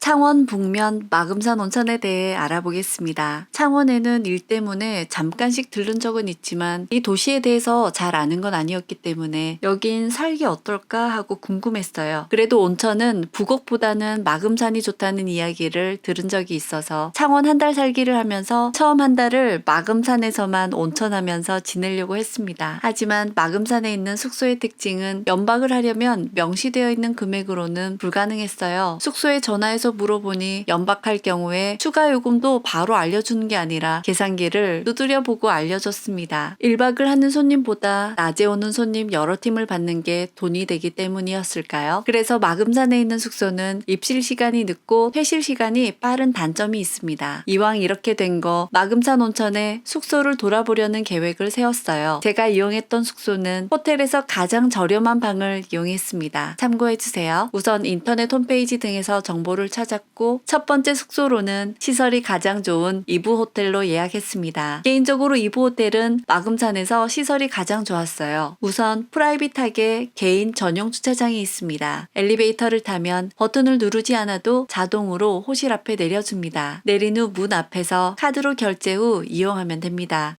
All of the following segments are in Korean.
창원 북면 마금산 온천에 대해 알아보겠습니다. 창원에는 일 때문에 잠깐씩 들른 적은 있지만 이 도시에 대해서 잘 아는 건 아니었기 때문에 여긴 살기 어떨까 하고 궁금했어요. 그래도 온천은 부곡보다는 마금산이 좋다는 이야기를 들은 적이 있어서 창원 한 달 살기를 하면서 처음 한 달을 마금산에서만 온천하면서 지내려고 했습니다. 하지만 마금산에 있는 숙소의 특징은 연박을 하려면 명시되어 있는 금액으로는 불가능했어요. 숙소에 전화해서 물어보니 연박할 경우에 추가 요금도 바로 알려주는 게 아니라 계산기를 두드려보고 알려줬습니다. 1박을 하는 손님보다 낮에 오는 손님 여러 팀을 받는 게 돈이 되기 때문이었을까요? 그래서 마금산에 있는 숙소는 입실 시간이 늦고 퇴실 시간이 빠른 단점이 있습니다. 이왕 이렇게 된 거 마금산 온천에 숙소를 돌아보려는 계획을 세웠어요. 제가 이용했던 숙소는 호텔에서 가장 저렴한 방을 이용했습니다. 참고해주세요. 우선 인터넷 홈페이지 등에서 정보를 찾았고 첫 번째 숙소로는 시설이 가장 좋은 이부 호텔로 예약했습니다. 개인적으로 이부 호텔은 마금산에서 시설이 가장 좋았어요. 우선 프라이빗하게 개인 전용 주차장이 있습니다. 엘리베이터를 타면 버튼을 누르지 않아도 자동으로 호실 앞에 내려줍니다. 내린 후 문 앞에서 카드로 결제 후 이용하면 됩니다.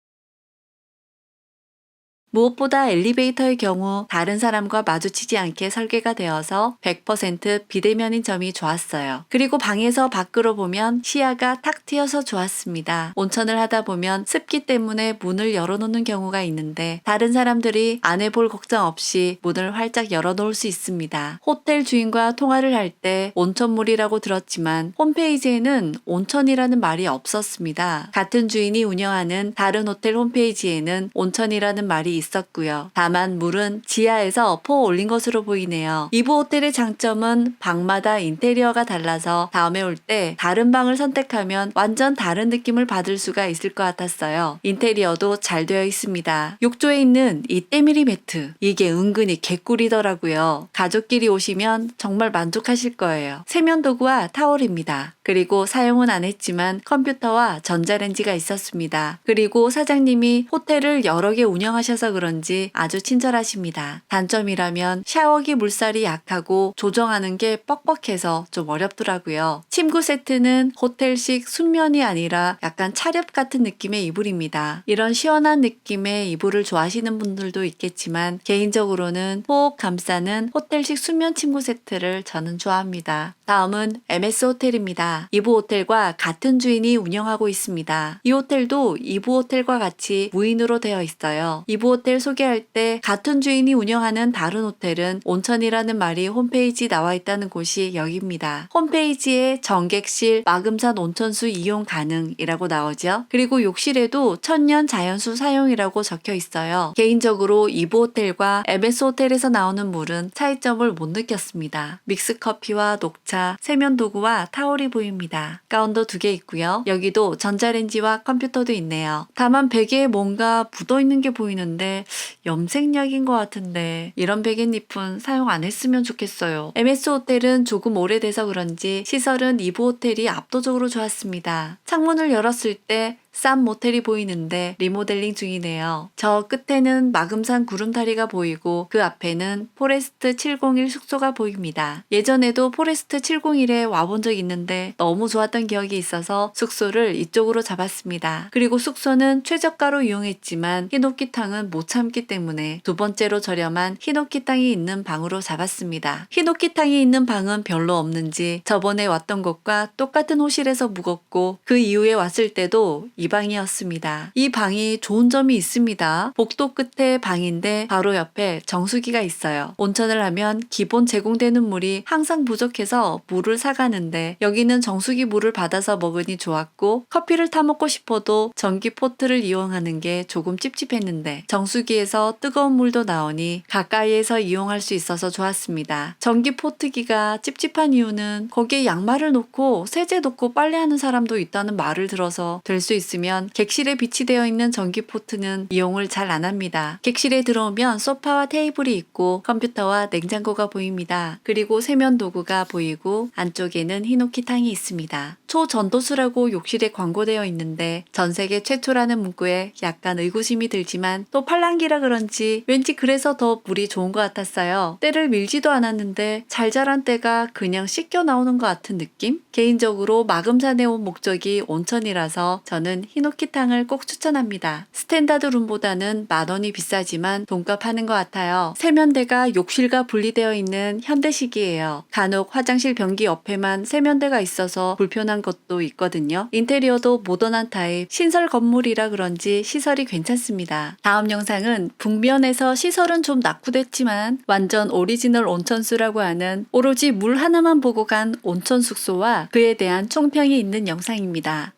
무엇보다 엘리베이터의 경우 다른 사람과 마주치지 않게 설계가 되어서 100% 비대면인 점이 좋았어요. 그리고 방에서 밖으로 보면 시야가 탁 트여서 좋았습니다. 온천을 하다 보면 습기 때문에 문을 열어놓는 경우가 있는데 다른 사람들이 안에 볼 걱정 없이 문을 활짝 열어놓을 수 있습니다. 호텔 주인과 통화를 할 때 온천물이라고 들었지만 홈페이지에는 온천이라는 말이 없었습니다. 같은 주인이 운영하는 다른 호텔 홈페이지에는 온천이라는 말이 있었고요. 다만 물은 지하에서 퍼 올린 것으로 보이네요. 이부 호텔의 장점은 방마다 인테리어가 달라서 다음에 올 때 다른 방을 선택하면 완전 다른 느낌을 받을 수가 있을 것 같았어요. 인테리어도 잘 되어 있습니다. 욕조에 있는 이 때밀이 매트, 이게 은근히 개꿀이더라고요. 가족끼리 오시면 정말 만족하실 거예요. 세면도구와 타월입니다. 그리고 사용은 안 했지만 컴퓨터와 전자레인지가 있었습니다. 그리고 사장님이 호텔을 여러 개 운영하셔서 그런지 아주 친절하십니다. 단점이라면 샤워기 물살이 약하고 조정하는 게 뻑뻑해서 좀 어렵더라고요. 침구 세트는 호텔식 순면이 아니라 약간 차렵 같은 느낌의 이불입니다. 이런 시원한 느낌의 이불을 좋아하시는 분들도 있겠지만 개인적으로는 호흡 감싸는 호텔식 순면 침구 세트를 저는 좋아합니다. 다음은 MS 호텔입니다. 이부 호텔과 같은 주인이 운영하고 있습니다. 이 호텔도 이부 호텔과 같이 무인으로 되어 있어요. 이부 호텔 소개할 때 같은 주인이 운영하는 다른 호텔은 온천이라는 말이 홈페이지 나와 있다는 곳이 여기입니다. 홈페이지에 정객실 마금산 온천수 이용 가능이라고 나오죠. 그리고 욕실에도 천년 자연수 사용이라고 적혀 있어요. 개인적으로 이부 호텔과 MS 호텔에서 나오는 물은 차이점을 못 느꼈습니다. 믹스커피와 녹차, 세면도구와 타월이 보입니다. 가운도 2개 있고요. 여기도 전자레인지와 컴퓨터도 있네요. 다만 베개에 뭔가 묻어있는 게 보이는데 염색약인 것 같은데 이런 베갯잎은 사용 안 했으면 좋겠어요. MS 호텔은 조금 오래돼서 그런지 시설은 이부 호텔이 압도적으로 좋았습니다. 창문을 열었을 때 싼 모텔이 보이는데 리모델링 중이네요. 저 끝에는 마금산 구름다리가 보이고 그 앞에는 포레스트 701 숙소가 보입니다. 예전에도 포레스트 701에 와본 적 있는데 너무 좋았던 기억이 있어서 숙소를 이쪽으로 잡았습니다. 그리고 숙소는 최저가로 이용했지만 히노키탕은 못 참기 때문에 두 번째로 저렴한 히노키탕이 있는 방으로 잡았습니다. 히노키탕이 있는 방은 별로 없는지 저번에 왔던 곳과 똑같은 호실에서 묵었고 그 이후에 왔을 때도 이 방이었습니다. 이 방이 좋은 점이 있습니다. 복도 끝에 방인데 바로 옆에 정수기가 있어요. 온천을 하면 기본 제공되는 물이 항상 부족해서 물을 사가는데 여기는 정수기 물을 받아서 먹으니 좋았고 커피를 타 먹고 싶어도 전기 포트를 이용하는 게 조금 찝찝했는데 정수기에서 뜨거운 물도 나오니 가까이에서 이용할 수 있어서 좋았습니다. 전기 포트기가 찝찝한 이유는 거기에 양말을 놓고 세제 놓고 빨래하는 사람도 있다는 말을 들어서 될 수 있을 없으면 객실에 비치되어 있는 전기 포트는 이용을 잘 안 합니다. 객실에 들어오면 소파와 테이블이 있고 컴퓨터와 냉장고가 보입니다. 그리고 세면 도구가 보이고 안쪽에는 히노키탕이 있습니다. 초전도수라고 욕실에 광고되어 있는데 전 세계 최초라는 문구에 약간 의구심이 들지만 또 팔랑귀라 그런지 왠지 그래서 더 물이 좋은 것 같았어요. 때를 밀지도 않았는데 잘 자란 때가 그냥 씻겨 나오는 것 같은 느낌? 개인적으로 마금산에 온 목적이 온천이라서 저는 히노키탕을 꼭 추천합니다. 스탠다드 룸보다는 10,000원이 비싸지만 돈값 하는 것 같아요. 세면대가 욕실과 분리되어 있는 현대식이에요. 간혹 화장실 변기 옆에만 세면대가 있어서 불편한 것도 있거든요. 인테리어도 모던한 타입, 신설 건물이라 그런지 시설이 괜찮습니다. 다음 영상은 북면에서 시설은 좀 낙후됐지만 완전 오리지널 온천수라고 하는 오로지 물 하나만 보고 간 온천 숙소와 그에 대한 총평이 있는 영상입니다.